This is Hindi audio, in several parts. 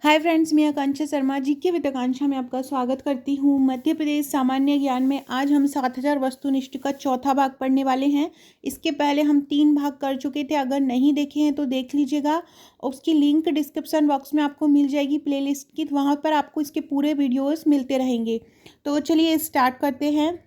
हाय फ्रेंड्स, मैं आकांक्षा शर्मा जीके विद आकांक्षा में आपका स्वागत करती हूँ। मध्य प्रदेश सामान्य ज्ञान में आज हम 7000 वस्तुनिष्ठ का चौथा भाग पढ़ने वाले हैं। इसके पहले हम 3 भाग कर चुके थे, अगर नहीं देखे हैं तो देख लीजिएगा। उसकी लिंक डिस्क्रिप्शन बॉक्स में आपको मिल जाएगी प्लेलिस्ट की, वहाँ पर आपको इसके पूरे वीडियोज़ मिलते रहेंगे। तो चलिए स्टार्ट करते हैं।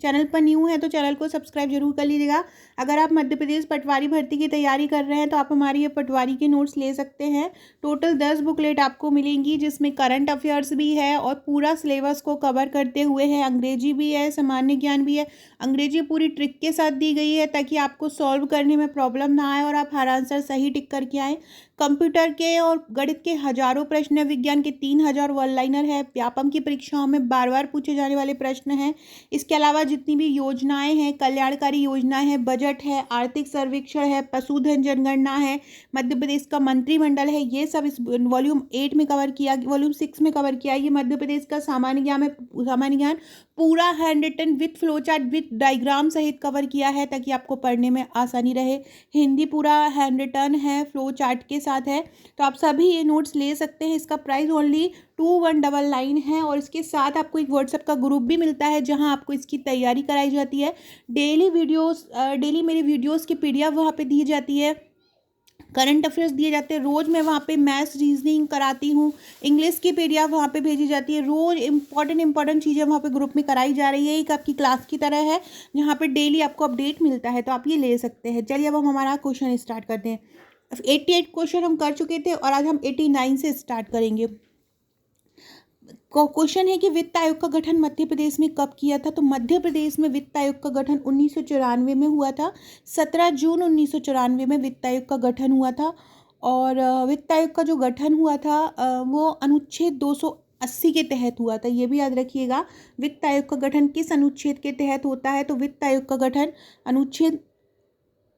चैनल पर न्यू है तो चैनल को सब्सक्राइब जरूर कर लीजिएगा। अगर आप मध्य प्रदेश पटवारी भर्ती की तैयारी कर रहे हैं तो आप हमारी ये पटवारी के नोट्स ले सकते हैं। टोटल 10 बुकलेट आपको मिलेंगी, जिसमें करंट अफेयर्स भी है और पूरा सिलेबस को कवर करते हुए है। अंग्रेजी भी है, सामान्य ज्ञान भी है। अंग्रेजी पूरी ट्रिक के साथ दी गई है ताकि आपको सॉल्व करने में प्रॉब्लम ना आए और आप हर आंसर सही टिक करके आएँ। कंप्यूटर के और गणित के हजारों प्रश्न है। विज्ञान के 3000 वन लाइनर है। व्यापम की परीक्षाओं में बार बार पूछे जाने वाले प्रश्न हैं। इसके अलावा जितनी भी योजनाएं हैं, कल्याणकारी योजनाएं हैं, बजट है, आर्थिक सर्वेक्षण है, पशुधन जनगणना है, मध्य प्रदेश का मंत्रिमंडल है, ये सब इस वॉल्यूम 8 में कवर किया, वॉल्यूम 6 में कवर किया। ये मध्य प्रदेश का सामान्य ज्ञान पूरा hand written with flow chart with diagram सहित कवर किया है ताकि आपको पढ़ने में आसानी रहे। हिंदी पूरा हैंड रिटन है, फ्लो चार्ट के साथ है। तो आप सभी ये नोट्स ले सकते हैं। इसका प्राइस ओनली 2199 है और इसके साथ आपको एक व्हाट्सएप का ग्रुप भी मिलता है जहां आपको इसकी तैयारी कराई जाती है। डेली मेरी वीडियोस की पीडीएफ वहां पे दी जाती है। करंट अफेयर्स दिए जाते हैं। रोज़ मैं वहाँ पे मैथ्स रीजनिंग कराती हूँ। इंग्लिश की पीडीएफ वहाँ पे भेजी जाती है। रोज़ इंपॉर्टेंट चीज़ें वहाँ पे ग्रुप में कराई जा रही है। एक आपकी क्लास की तरह है जहाँ पे डेली आपको अपडेट मिलता है, तो आप ये ले सकते हैं। चलिए अब हम हमारा क्वेश्चन स्टार्ट करते हैं। 88 क्वेश्चन हम कर चुके थे और आज हम 89 से स्टार्ट करेंगे। क्वेश्चन है कि वित्त आयोग का गठन मध्य प्रदेश में कब किया था। तो मध्य प्रदेश में वित्त आयोग का गठन 1994 में हुआ था। 17 जून 1994 में वित्त आयोग का गठन हुआ था। और वित्त आयोग का जो गठन हुआ था वो अनुच्छेद 280 के तहत हुआ था। ये भी याद रखिएगा, वित्त आयोग का गठन किस अनुच्छेद के तहत होता है। तो वित्त आयोग का गठन अनुच्छेद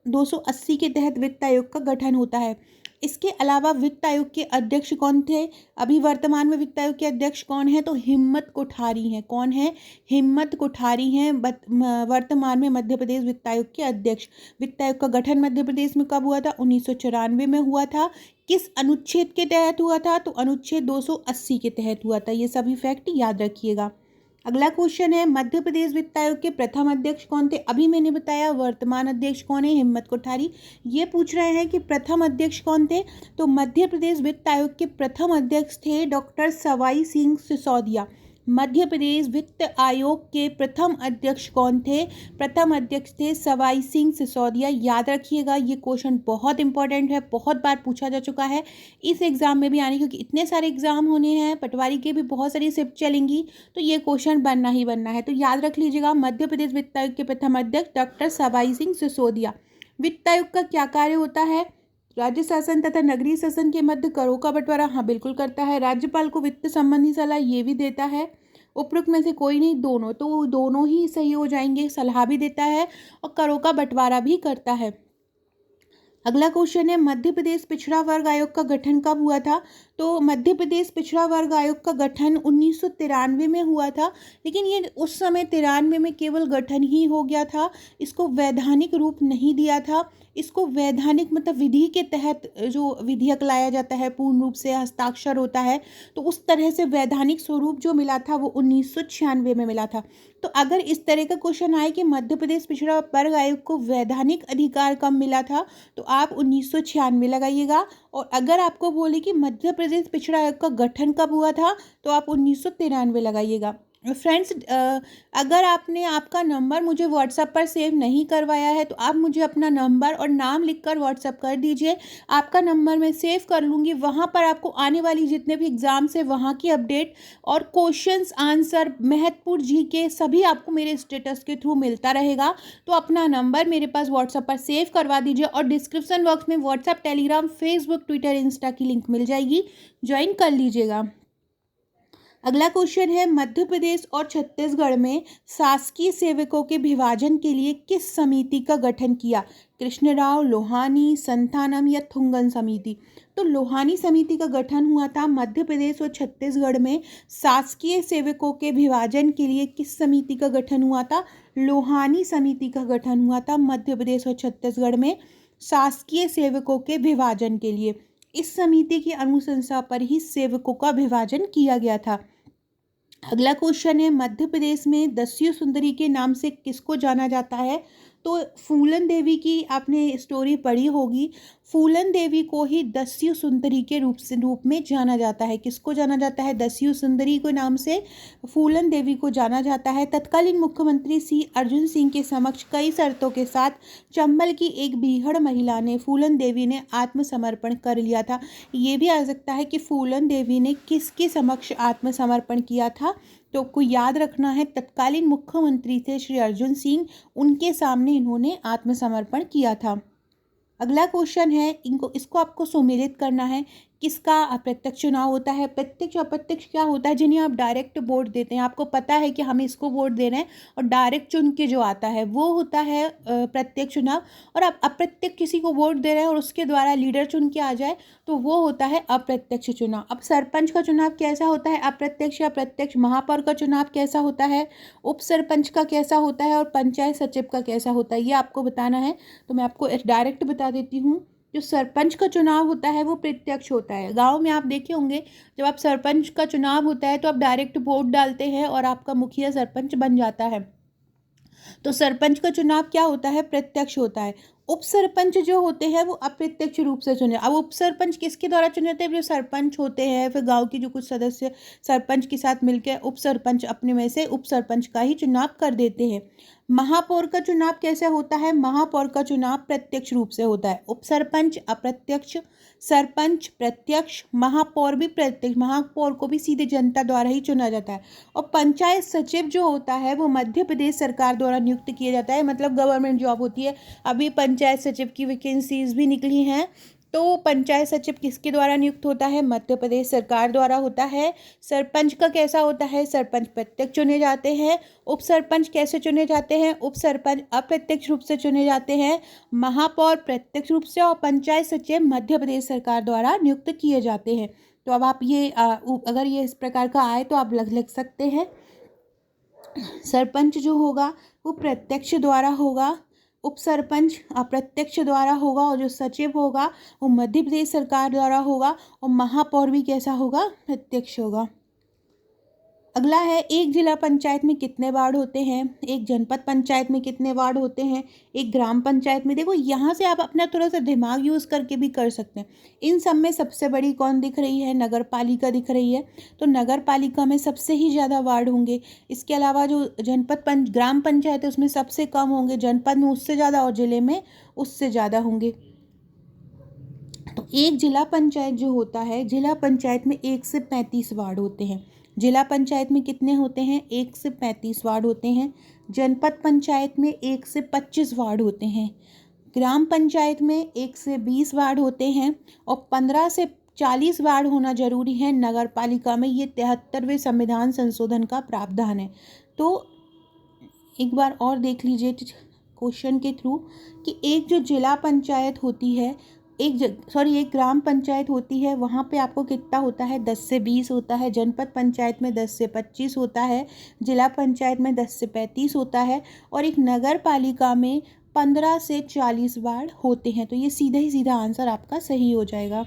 280 के तहत वित्त आयोग का गठन होता है। इसके अलावा वित्त आयोग के अध्यक्ष कौन थे। अभी वर्तमान में वित्त आयोग के अध्यक्ष कौन है। तो हिम्मत कोठारी हैं। कौन है? हिम्मत कोठारी हैं वर्तमान में मध्य प्रदेश वित्त आयोग के अध्यक्ष। वित्त आयोग का गठन मध्य प्रदेश में कब हुआ था? 1994 में हुआ था। किस अनुच्छेद के तहत हुआ था? तो अनुच्छेद 280 के तहत हुआ था। ये सभी फैक्ट याद रखिएगा। अगला क्वेश्चन है, मध्य प्रदेश वित्त आयोग के प्रथम अध्यक्ष कौन थे। अभी मैंने बताया वर्तमान अध्यक्ष कौन है, हिम्मत कोठारी। ये पूछ रहे हैं कि प्रथम अध्यक्ष कौन थे। तो मध्य प्रदेश वित्त आयोग के प्रथम अध्यक्ष थे डॉक्टर सवाई सिंह सिसोदिया। मध्य प्रदेश वित्त आयोग के प्रथम अध्यक्ष कौन थे? प्रथम अध्यक्ष थे सवाई सिंह सिसोदिया। याद रखिएगा, ये क्वेश्चन बहुत इंपॉर्टेंट है, बहुत बार पूछा जा चुका है इस एग्ज़ाम में भी आने, क्योंकि इतने सारे एग्ज़ाम होने हैं, पटवारी के भी बहुत सारी शिफ्ट चलेंगी, तो ये क्वेश्चन बनना ही बनना है। तो याद रख लीजिएगा, मध्य प्रदेश वित्त आयोग के प्रथम अध्यक्ष डॉक्टर सवाई सिंह सिसोदिया। वित्त आयोग का क्या कार्य होता है? राज्य शासन तथा नगरीय शासन के मध्य करों का बंटवारा, हाँ बिल्कुल करता है। राज्यपाल को वित्त संबंधी सलाह ये भी देता है। उपरोक्त में से कोई नहीं, दोनों, तो दोनों ही सही हो जाएंगे। सलाह भी देता है और करों का बंटवारा भी करता है। अगला क्वेश्चन है, मध्य प्रदेश पिछड़ा वर्ग आयोग का गठन कब हुआ था। तो मध्य प्रदेश पिछड़ा वर्ग आयोग का गठन 1993 में हुआ था, लेकिन ये उस समय 93 में केवल गठन ही हो गया था। इसको वैधानिक रूप नहीं दिया था। इसको वैधानिक मतलब विधि के तहत जो विधेयक लाया जाता है, पूर्ण रूप से हस्ताक्षर होता है, तो उस तरह से वैधानिक स्वरूप जो मिला था वो 1996 में मिला था। तो अगर इस तरह का क्वेश्चन आए कि मध्य प्रदेश पिछड़ा वर्ग आयोग को वैधानिक अधिकार कब मिला था, तो आप 1996 लगाइएगा। और अगर आपको बोले कि मध्य प्रदेश पिछड़ा आयोग का गठन कब हुआ था, तो आप 1993 लगाइएगा। फ्रेंड्स, अगर आपने आपका नंबर मुझे व्हाट्सएप पर सेव नहीं करवाया है तो आप मुझे अपना नंबर और नाम लिखकर व्हाट्सएप कर दीजिए। आपका नंबर मैं सेव कर लूँगी। वहाँ पर आपको आने वाली जितने भी एग्ज़ाम्स है वहाँ की अपडेट और क्वेश्चंस आंसर, महत्वपूर्ण जीके सभी आपको मेरे स्टेटस के थ्रू मिलता रहेगा। तो अपना नंबर मेरे पास व्हाट्सएप पर सेव करवा दीजिए और डिस्क्रिप्शन बॉक्स में WhatsApp, Telegram, Facebook, Twitter, Insta की लिंक मिल जाएगी, ज्वाइन कर लीजिएगा। अगला क्वेश्चन है, मध्य प्रदेश और छत्तीसगढ़ में शासकीय सेवकों के विभाजन के लिए किस समिति का गठन किया। कृष्णराव, लोहानी, संथानम या थुंगन समिति। तो लोहानी समिति का गठन हुआ था। मध्य प्रदेश और छत्तीसगढ़ में शासकीय सेवकों के विभाजन के लिए किस समिति का गठन हुआ था? लोहानी समिति का गठन हुआ था मध्य प्रदेश और छत्तीसगढ़ में शासकीय सेवकों के विभाजन के लिए। इस समिति की अनुशंसा पर ही सेवकों का विभाजन किया गया था। अगला क्वेश्चन है, मध्य प्रदेश में दस्यु सुंदरी के नाम से किसको जाना जाता है? तो फूलन देवी की आपने स्टोरी पढ़ी होगी। फूलन देवी को ही दस्यु सुंदरी के रूप में जाना जाता है। किसको जाना जाता है? दस्यु सुंदरी के नाम से फूलन देवी को जाना जाता है। तत्कालीन मुख्यमंत्री सी अर्जुन सिंह के समक्ष कई शर्तों के साथ चंबल की एक बीहड़ महिला ने फूलन देवी ने आत्मसमर्पण कर लिया था। ये भी आ सकता है कि फूलन देवी ने किसके समक्ष आत्मसमर्पण किया था? तो आपको याद रखना है, तत्कालीन मुख्यमंत्री थे श्री अर्जुन सिंह, उनके सामने इन्होंने आत्मसमर्पण किया था। अगला क्वेश्चन है, इसको आपको सुमेलित करना है। किसका अप्रत्यक्ष चुनाव होता है? प्रत्यक्ष अप्रत्यक्ष क्या होता है? जिन्हें आप डायरेक्ट वोट देते हैं, आपको पता है कि हमें इसको वोट देना है और डायरेक्ट चुन के जो आता है वो होता है प्रत्यक्ष चुनाव। और आप अप्रत्यक्ष किसी को वोट दे रहे हैं और उसके द्वारा लीडर चुन के आ जाए तो वो होता है अप्रत्यक्ष चुनाव। अब सरपंच का चुनाव कैसा होता है? अप्रत्यक्ष या प्रत्यक्ष। महापौर का चुनाव कैसा होता है? उप सरपंच का कैसा होता है? और पंचायत सचिव का कैसा होता है? ये आपको बताना है। तो मैं आपको डायरेक्ट बता देती हूँ। जो सरपंच का चुनाव होता है वो प्रत्यक्ष होता है। गांव में आप देखे होंगे, जब आप सरपंच का चुनाव होता है तो आप डायरेक्ट वोट डालते हैं और आपका मुखिया सरपंच बन जाता है। तो सरपंच का चुनाव क्या होता है? प्रत्यक्ष होता है। उप सरपंच जो होते हैं वो अप्रत्यक्ष रूप से चुने। अब उप सरपंच किसके द्वारा चुने जाते हैं? जो सरपंच होते हैं, फिर गांव के जो कुछ सदस्य सरपंच के साथ मिलकर उप सरपंच अपने में से उप सरपंच का ही चुनाव कर देते हैं। महापौर का चुनाव कैसे होता है? महापौर का चुनाव प्रत्यक्ष रूप से होता है। उप सरपंच अप्रत्यक्ष, सरपंच प्रत्यक्ष, महापौर भी प्रत्यक्ष। महापौर को भी सीधे जनता द्वारा ही चुना जाता है। और पंचायत सचिव जो होता है वो मध्य प्रदेश सरकार द्वारा नियुक्त किया जाता है, मतलब गवर्नमेंट जॉब होती है। अभी पंचायत सचिव की वैकेंसीज भी निकली हैं, तो पंचायत सचिव किसके द्वारा नियुक्त होता है? मध्य प्रदेश सरकार द्वारा होता है। सरपंच का कैसा होता है? सरपंच प्रत्यक्ष चुने जाते हैं। उप सरपंच कैसे चुने जाते हैं? उप सरपंच अप्रत्यक्ष रूप से चुने जाते हैं। महापौर प्रत्यक्ष रूप से और पंचायत सचिव मध्य प्रदेश सरकार द्वारा नियुक्त किए जाते हैं। तो अब आप ये अगर ये इस प्रकार का आए तो आप लिख सकते हैं। सरपंच जो होगा वो प्रत्यक्ष द्वारा होगा, उप सरपंच अप्रत्यक्ष द्वारा होगा, और जो सचिव होगा वो मध्य प्रदेश सरकार द्वारा होगा, और महापौर भी कैसा होगा? प्रत्यक्ष होगा। अगला है, एक जिला पंचायत में कितने वार्ड होते हैं? एक जनपद पंचायत में कितने वार्ड होते हैं? एक ग्राम पंचायत में। देखो यहाँ से आप अपना थोड़ा सा दिमाग यूज़ करके भी कर सकते हैं। इन सब में सबसे बड़ी कौन दिख रही है? नगर पालिका दिख रही है। तो नगर पालिका में सबसे ही ज़्यादा वार्ड होंगे। इसके अलावा जो ग्राम पंचायत है उसमें सबसे कम होंगे, जनपद में उससे ज़्यादा और ज़िले में उससे ज़्यादा होंगे। तो एक जिला पंचायत जो होता है, जिला पंचायत में 1 से 35 वार्ड होते हैं। जिला पंचायत में कितने होते हैं? 1 से 35 वार्ड होते हैं। जनपद पंचायत में 1 से 25 वार्ड होते हैं। ग्राम पंचायत में 1 से 20 वार्ड होते हैं, और 15 से 40 वार्ड होना जरूरी है नगर पालिका में। ये 73वें संविधान संशोधन का प्रावधान है। तो एक बार और देख लीजिए क्वेश्चन के थ्रू कि एक जो जिला पंचायत होती है, एक ग्राम पंचायत होती है, वहाँ पे आपको कितना होता है? 10 से 20 होता है। जनपद पंचायत में 10 से 25 होता है। जिला पंचायत में 10 से 35 होता है, और एक नगर पालिका में 15 से 40 वार्ड होते हैं। तो ये सीधा ही सीधा आंसर आपका सही हो जाएगा।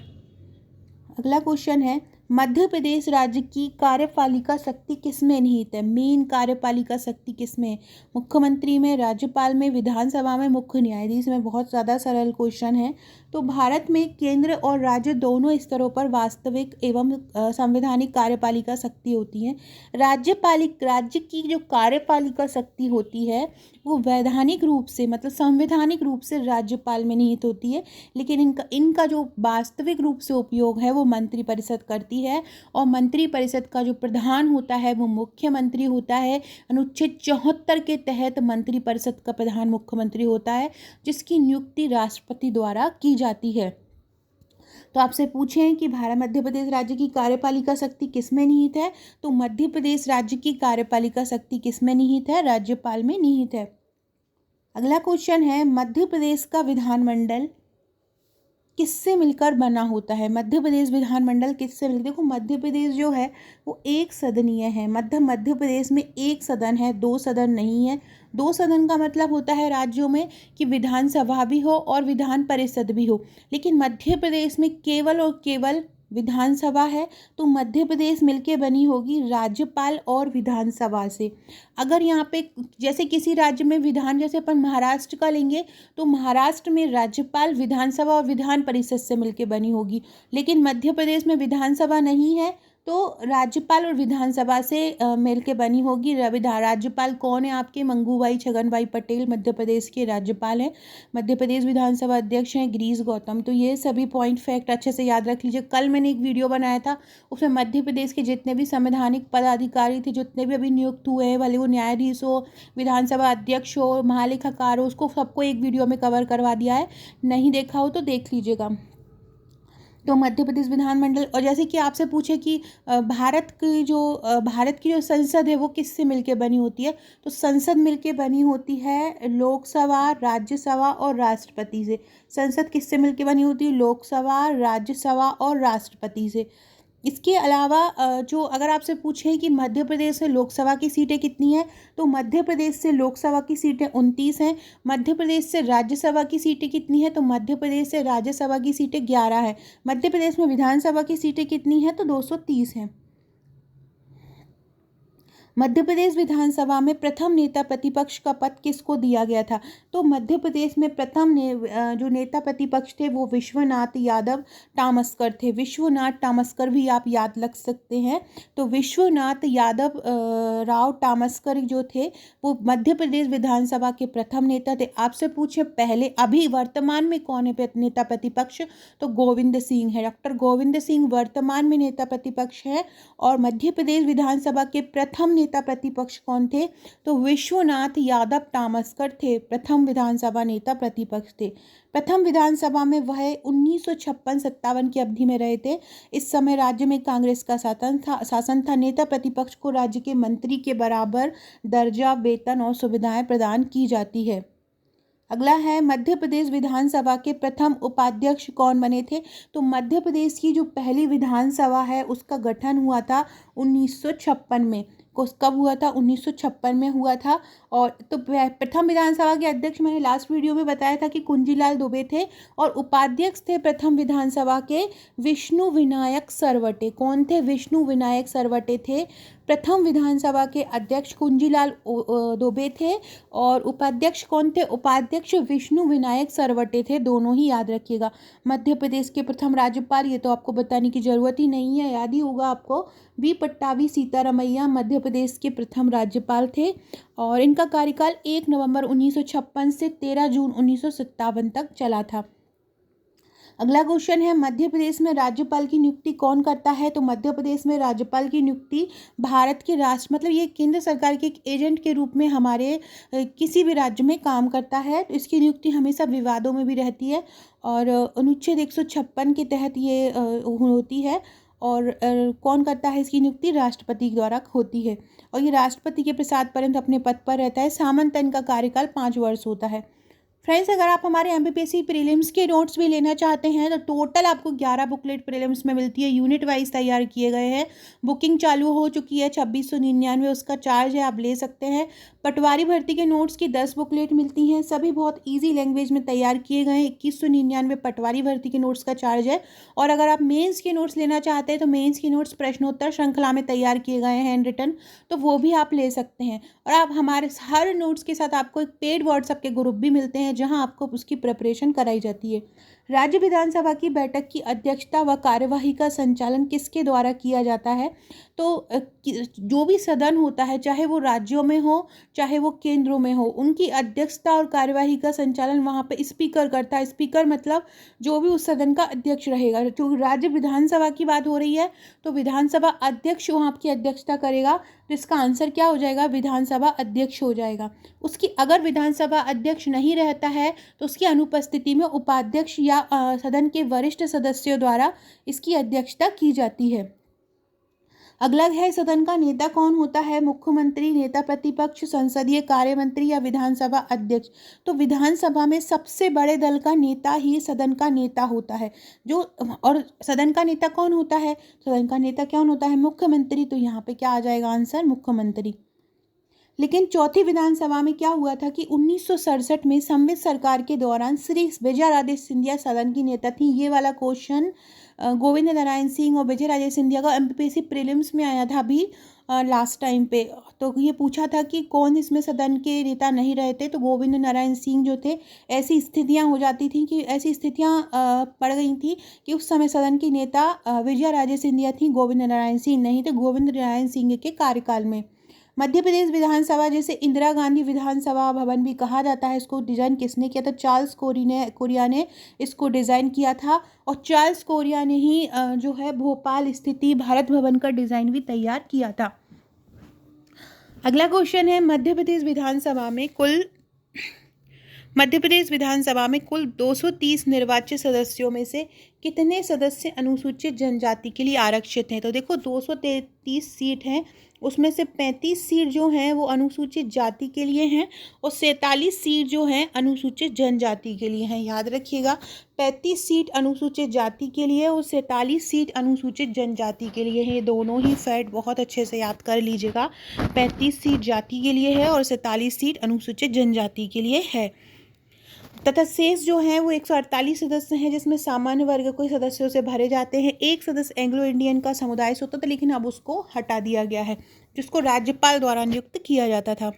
अगला क्वेश्चन है, मध्य प्रदेश राज्य की कार्यपालिका शक्ति किसमें निहित है? मेन कार्यपालिका शक्ति किसमें है? मुख्यमंत्री में, राज्यपाल में, विधानसभा में, मुख्य न्यायाधीश में? बहुत ज़्यादा सरल क्वेश्चन है। तो भारत में केंद्र और राज्य दोनों स्तरों पर वास्तविक एवं संवैधानिक कार्यपालिका शक्ति होती है। राज्य की जो कार्यपालिका शक्ति होती है वो वैधानिक रूप से, मतलब संवैधानिक रूप से राज्यपाल में निहित होती है, लेकिन इनका जो वास्तविक रूप से उपयोग है वो मंत्रिपरिषद करती है। और मंत्रिपरिषद का जो प्रधान होता है वो मुख्यमंत्री होता है। अनुच्छेद 74 के तहत मंत्रिपरिषद का प्रधान मुख्यमंत्री होता है, जिसकी नियुक्ति राष्ट्रपति द्वारा की जाती है। तो आपसे पूछें कि मध्य प्रदेश राज्य की कार्यपालिका शक्ति किसमें निहित है? तो मध्य प्रदेश राज्य की कार्यपालिका शक्ति किसमें निहित है? राज्यपाल में निहित है। अगला क्वेश्चन है, मध्य प्रदेश का विधानमंडल किससे मिलकर बना होता है? मध्य प्रदेश विधानमंडल किससे मिलकर? देखो मध्य प्रदेश जो है वो एक सदनीय है। मध्य प्रदेश में एक सदन है, 2 सदन नहीं है। दो सदन का मतलब होता है राज्यों में कि विधानसभा भी हो और विधान परिषद भी हो, लेकिन मध्य प्रदेश में केवल और केवल विधानसभा है। तो मध्य प्रदेश मिलके बनी होगी राज्यपाल और विधानसभा से। अगर यहाँ पे जैसे किसी राज्य में विधान, जैसे अपन महाराष्ट्र का लेंगे तो महाराष्ट्र में राज्यपाल, विधानसभा और विधान परिषद से मिलके बनी होगी, लेकिन मध्य प्रदेश में विधानसभा नहीं है तो राज्यपाल और विधानसभा से मिलके बनी होगी। राज्यपाल कौन है आपके? मंगूभाई छगन भाई पटेल मध्य प्रदेश के राज्यपाल हैं। मध्य प्रदेश विधानसभा अध्यक्ष हैं गिरीश गौतम। तो ये सभी पॉइंट फैक्ट अच्छे से याद रख लीजिए। कल मैंने एक वीडियो बनाया था, उसमें मध्य प्रदेश के जितने भी संवैधानिक पदाधिकारी थे, जितने भी अभी नियुक्त हुए हैं, भले वो न्यायाधीश हो, विधानसभा अध्यक्ष हो, महालेखाकार हो, उसको सबको एक वीडियो में कवर करवा दिया है। नहीं देखा हो तो देख लीजिएगा। तो मध्य प्रदेश विधानमंडल, और जैसे कि आपसे पूछे कि भारत की जो संसद है वो किससे मिलके बनी होती है, तो संसद मिलके बनी होती है लोकसभा, राज्यसभा और राष्ट्रपति से। संसद किससे मिलके बनी होती है? लोकसभा, राज्यसभा और राष्ट्रपति से। इसके अलावा जो अगर आपसे पूछें कि मध्य प्रदेश से लोकसभा की सीटें कितनी हैं, तो मध्य प्रदेश से लोकसभा की सीटें 29 हैं। मध्य प्रदेश से राज्यसभा की सीटें कितनी हैं, तो मध्य प्रदेश से राज्यसभा की सीटें 11 हैं। मध्य प्रदेश में विधानसभा की सीटें कितनी हैं, तो 230 हैं। मध्य प्रदेश विधानसभा में प्रथम नेता प्रतिपक्ष का पद किसको दिया गया था? तो मध्य प्रदेश में प्रथम जो नेता प्रतिपक्ष थे वो विश्वनाथ यादव टामस्कर थे। विश्वनाथ टामस्कर भी आप याद रख सकते हैं। तो विश्वनाथ यादव राव टामस्कर जो थे वो मध्य प्रदेश विधानसभा के प्रथम नेता थे। आपसे पूछे पहले अभी वर्तमान में कौन है नेता प्रतिपक्ष, तो गोविंद सिंह है। डॉक्टर गोविंद सिंह वर्तमान में नेता प्रतिपक्ष है। और मध्य प्रदेश विधानसभा के प्रथम नेता प्रतिपक्ष कौन थे, तो विश्वनाथ यादव टामस्कर थे, प्रथम विधानसभा नेता प्रतिपक्ष थे। प्रथम विधानसभा में वह 1956-57 की अवधि में रहे थे। इस समय राज्य में कांग्रेस का शासन था। नेता प्रतिपक्ष को राज्य के मंत्री के बराबर दर्जा, वेतन और सुविधाएं प्रदान की जाती है। अगला है मध्य प्रदेश विधानसभा के प्रथम उपाध्यक्ष कौन बने थे, तो मध्य प्रदेश की जो पहली विधानसभा है उसका गठन हुआ था 1956 में। कब हुआ था? 1956 में हुआ था। और तो प्रथम विधानसभा के अध्यक्ष मैंने लास्ट वीडियो में बताया था कि कुंजीलाल दुबे थे, और उपाध्यक्ष थे प्रथम विधानसभा के विष्णु विनायक सरवटे। कौन थे? विष्णु विनायक सरवटे थे। प्रथम विधानसभा के अध्यक्ष कुंजीलाल दुबे थे और उपाध्यक्ष कौन थे? उपाध्यक्ष विष्णु विनायक सरवटे थे। दोनों ही याद रखिएगा। मध्य प्रदेश के प्रथम राज्यपाल, ये तो आपको बताने की जरूरत ही नहीं है, याद ही होगा आपको, वी पट्टाभी सीतारमैया मध्य प्रदेश के प्रथम राज्यपाल थे। और इनका कार्यकाल 1 नवंबर 1956 से 13 जून 1957 तक चला था। अगला क्वेश्चन है मध्य प्रदेश में राज्यपाल की नियुक्ति कौन करता है, तो मध्य प्रदेश में राज्यपाल की नियुक्ति भारत के राष्ट्र मतलब ये केंद्र सरकार के एक एजेंट के रूप में हमारे किसी भी राज्य में काम करता है। तो इसकी नियुक्ति हमेशा विवादों में भी रहती है और अनुच्छेद 156 के तहत ये होती है। और कौन करता है इसकी नियुक्ति? राष्ट्रपति द्वारा होती है और ये राष्ट्रपति के प्रसाद पर्यंत अपने पद पर रहता है। सामंतन का कार्यकाल 5 वर्ष होता है। फ्रेंड्स, अगर आप हमारे MPPSC प्रीलिम्स के नोट्स भी लेना चाहते हैं तो टोटल आपको 11 बुकलेट प्रीलिम्स में मिलती है, यूनिट वाइज तैयार किए गए हैं। बुकिंग चालू हो चुकी है, 2699 उसका चार्ज है, आप ले सकते हैं। पटवारी भर्ती के नोट्स की 10 बुकलेट मिलती हैं, सभी बहुत ईजी लैंग्वेज में तैयार किए गए हैं। 2199 पटवारी भर्ती के नोट्स का चार्ज है। और अगर आप मेन्स के नोट्स लेना चाहते हैं तो मेन्स के नोट्स प्रश्नोत्तर श्रृंखला में तैयार किए गए हैं हैंड रिटन, तो वो भी आप ले सकते हैं। और आप हमारे हर नोट्स के साथ आपको एक पेड व्हाट्सएप के ग्रुप भी मिलते हैं जहां आपको उसकी प्रिपरेशन कराई जाती है। राज्य विधानसभा की बैठक की अध्यक्षता व कार्यवाही का संचालन किसके द्वारा किया जाता है, तो जो भी सदन होता है चाहे वो राज्यों में हो चाहे वो केंद्रों में हो, उनकी अध्यक्षता और कार्यवाही का संचालन वहाँ पे स्पीकर करता है। स्पीकर मतलब जो भी उस सदन का अध्यक्ष रहेगा। जो राज्य विधानसभा की बात हो रही है तो विधानसभा अध्यक्ष वहाँ की अध्यक्षता करेगा, तो इसका आंसर क्या हो जाएगा? विधानसभा अध्यक्ष हो जाएगा। उसकी अगर विधानसभा अध्यक्ष नहीं रहता है तो उसकी अनुपस्थिति में उपाध्यक्ष या सदन के वरिष्ठ सदस्यों द्वारा इसकी अध्यक्षता की जाती है। अगला है सदन का नेता कौन होता है? मुख्यमंत्री, नेता प्रतिपक्ष, संसदीय कार्य मंत्री या विधानसभा अध्यक्ष। तो विधानसभा में सबसे बड़े दल का नेता ही सदन का नेता होता है। और सदन का नेता कौन होता है? सदन का नेता कौन होता है? मुख्यमंत्री। तो यहाँ पे क्या आ जाएगा आंसर? मुख्यमंत्री। लेकिन चौथी विधानसभा में क्या हुआ था कि 1967 में संवित सरकार के दौरान श्री विजय राजे सिंधिया सदन की नेता थी। ये वाला क्वेश्चन गोविंद नारायण सिंह और विजय राजे सिंधिया का एमपीपीएससी प्रीलिम्स में आया था अभी लास्ट टाइम पे। तो ये पूछा था कि कौन इसमें सदन के नेता नहीं रहे थे, तो गोविंद नारायण सिंह जो थे। ऐसी स्थितियां हो जाती थी कि ऐसी स्थितियां पड़ गई थी कि उस समय सदन की नेता विजय राजे सिंधिया थी, गोविंद नारायण सिंह नहीं थे, गोविंद नारायण सिंह के कार्यकाल में। मध्य प्रदेश विधानसभा, जिसे इंदिरा गांधी विधानसभा भवन भी कहा जाता है, इसको डिज़ाइन किसने किया था? चार्ल्स कोरिया ने इसको डिज़ाइन किया था। और चार्ल्स कोरिया ने ही जो है भोपाल स्थिति भारत भवन का डिज़ाइन भी तैयार किया था। अगला क्वेश्चन है, मध्य प्रदेश विधानसभा में कुल 230 निर्वाचित सदस्यों में से कितने सदस्य अनुसूचित जनजाति के लिए आरक्षित हैं? तो देखो 233 सीट हैं, उसमें से 35 सीट जो हैं वो अनुसूचित जाति के लिए हैं और 47 सीट जो हैं अनुसूचित जनजाति के लिए हैं। याद रखिएगा, 35 सीट अनुसूचित जाति के लिए और 47 सीट अनुसूचित जनजाति के लिए हैं। ये दोनों ही फैक्ट बहुत अच्छे से याद कर लीजिएगा। 35 सीट जाति के लिए है और 47 सीट अनुसूचित जनजाति के लिए है। तथा शेष जो हैं वो 148 सदस्य हैं, जिसमें सामान्य वर्ग के सदस्यों से भरे जाते हैं। एक सदस्य एंग्लो इंडियन का समुदाय से होता था, लेकिन अब उसको हटा दिया गया है, जिसको राज्यपाल द्वारा नियुक्त किया जाता था।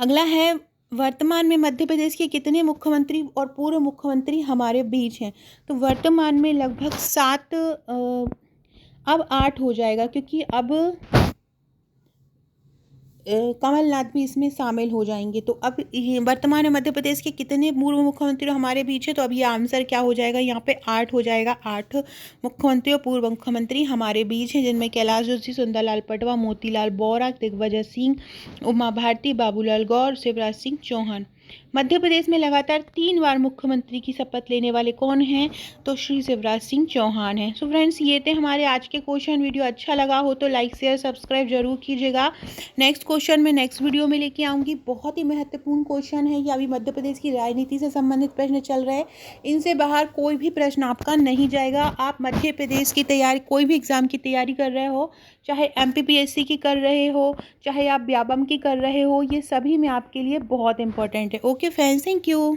अगला है, वर्तमान में मध्य प्रदेश के कितने मुख्यमंत्री और पूर्व मुख्यमंत्री हमारे बीच हैं? तो वर्तमान में लगभग 7, अब 8 हो जाएगा, क्योंकि अब कमलनाथ भी इसमें शामिल हो जाएंगे। तो अब वर्तमान में मध्य प्रदेश के कितने पूर्व मुख्यमंत्री हमारे बीच है? तो अब ये आंसर क्या हो जाएगा? यहाँ पे 8 हो जाएगा। 8 मुख्यमंत्री और पूर्व मुख्यमंत्री हमारे बीच हैं, जिनमें कैलाश जोशी, सुंदरलाल पटवा, मोतीलाल वोरा, दिग्विजय सिंह, उमा भारती, बाबूलाल गौर, शिवराज सिंह चौहान। मध्य प्रदेश में लगातार 3 बार मुख्यमंत्री की शपथ लेने वाले कौन हैं? तो श्री शिवराज सिंह चौहान हैं। सो फ्रेंड्स, ये थे हमारे आज के क्वेश्चन। वीडियो अच्छा लगा हो तो लाइक शेयर सब्सक्राइब जरूर कीजिएगा। नेक्स्ट क्वेश्चन मैं नेक्स्ट वीडियो में लेके आऊँगी। बहुत ही महत्वपूर्ण क्वेश्चन है ये। अभी मध्य प्रदेश की राजनीति से संबंधित प्रश्न चल रहे हैं, इनसे बाहर कोई भी प्रश्न आपका नहीं जाएगा। आप मध्य प्रदेश की तैयारी, कोई भी एग्जाम की तैयारी कर रहे हो, चाहे एमपीपीएससी की कर रहे हो, चाहे आप व्यापम की कर रहे हो, ये सभी में आपके लिए बहुत इंपॉर्टेंट है। Okay friends, thank you.